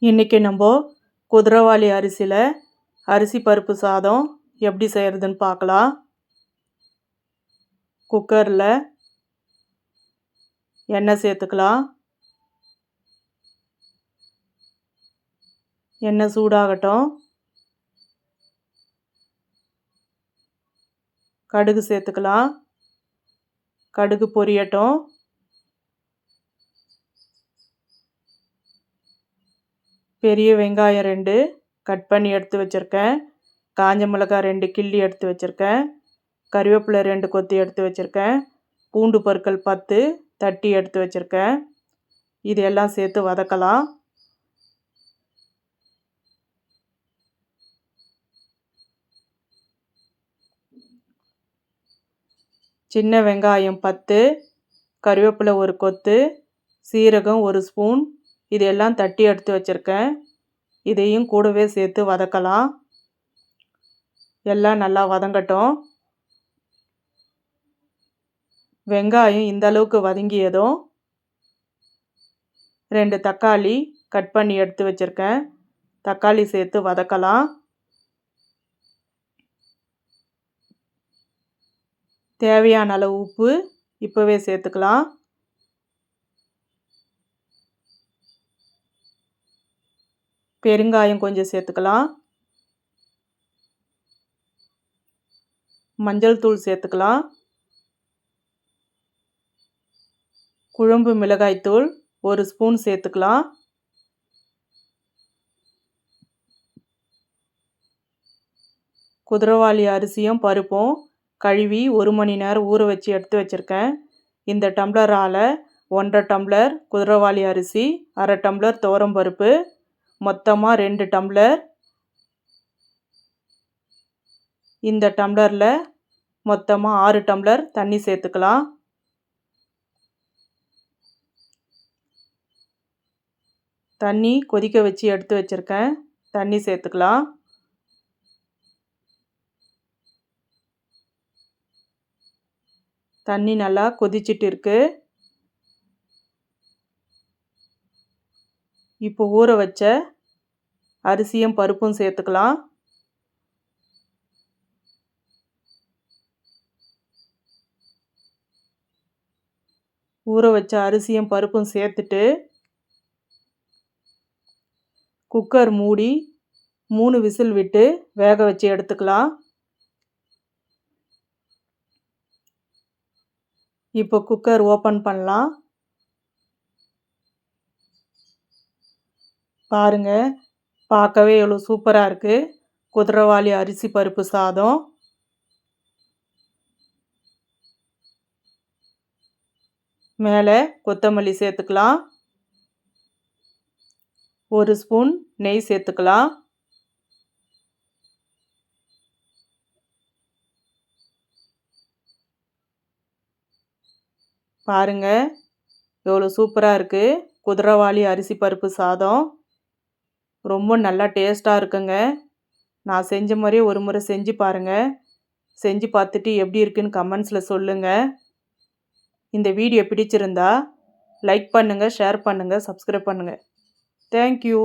இன்றைக்கி நம்ம குதிரைவாலி அரிசியில் அரிசி பருப்பு சாதம் எப்படி செய்கிறதுன்னு பார்க்கலாம். குக்கரில் எண்ணெய் சேர்த்துக்கலாம். எண்ணெய் சூடாகட்டும். கடுகு சேர்த்துக்கலாம். கடுகு பொரியட்டும். பெரிய வெங்காயம் 2 கட் பண்ணி எடுத்து வச்சுருக்கேன். காஞ்ச மிளகாய் 2 கிள்ளி எடுத்து வச்சுருக்கேன். கறிவேப்பிலை 2 கொத்தி எடுத்து வச்சுருக்கேன். பூண்டு பற்கள் 10 தட்டி எடுத்து வச்சுருக்கேன். இது எல்லாம் சேர்த்து வதக்கலாம். சின்ன வெங்காயம் 10, கறிவேப்பிலை 1 கொத்து, சீரகம் 1 ஸ்பூன், இதெல்லாம் தட்டி எடுத்து வச்சுருக்கேன். இதையும் கூடவே சேர்த்து வதக்கலாம். எல்லாம் நல்லா வதங்கட்டும். வெங்காயம் இந்த அளவுக்கு வதங்கியதும் 2 தக்காளி கட் பண்ணி எடுத்து வச்சுருக்கேன். தக்காளி சேர்த்து வதக்கலாம். தேவையான அளவு உப்பு இப்போவே சேர்த்துக்கலாம். பெருங்காயம் கொஞ்சம் சேர்த்துக்கலாம். மஞ்சள் தூள் சேர்த்துக்கலாம். குழம்பு மிளகாய்த்தூள் 1 ஸ்பூன் சேர்த்துக்கலாம். குதிரைவாலி அரிசியும் பருப்பும் கழுவி 1 மணி நேரம் ஊற வச்சு எடுத்து வச்சுருக்கேன். இந்த டம்ளரால் 1.5 டம்ளர் குதிரைவாலி அரிசி, 1/2 டம்ளர் துவரம்பருப்பு, மொத்தமாக 2 டம்ளர். இந்த டம்ளரில் மொத்தமாக 6 டம்ளர் தண்ணி சேர்த்துக்கலாம். தண்ணி கொதிக்க வச்சு எடுத்து வச்சுருக்கேன். தண்ணி சேர்த்துக்கலாம். தண்ணி நல்லா கொதிச்சிட்டு இருக்கு. இப்போ ஊற வச்ச அரிசியும் பருப்பும் சேர்த்துக்கலாம். ஊற வச்ச அரிசியும் பருப்பும் சேர்த்துட்டு குக்கர் மூடி 3 விசில் விட்டு வேக வச்சு எடுத்துக்கலாம். இப்போ குக்கர் ஓப்பன் பண்ணலாம். பாருங்க, பார்க்கவே எவ்வளோ சூப்பராக இருக்குது குதிரைவாலி அரிசி பருப்பு சாதம். மேலே கொத்தமல்லி சேர்த்துக்கலாம். 1 ஸ்பூன் நெய் சேர்த்துக்கலாம். பாருங்க, எவ்வளோ சூப்பராக இருக்குது குதிரைவாலி அரிசி பருப்பு சாதம். ரொம்ப நல்லா டேஸ்ட்டாக இருக்குங்க. நான் செஞ்ச மாதிரியே ஒரு முறை செஞ்சு பாருங்கள். செஞ்சு பார்த்துட்டு எப்படி இருக்குன்னு கமெண்ட்ஸில் சொல்லுங்கள். இந்த வீடியோ பிடிச்சிருந்தா லைக் பண்ணுங்கள், ஷேர் பண்ணுங்கள், சப்ஸ்கிரைப் பண்ணுங்கள். தேங்க்யூ.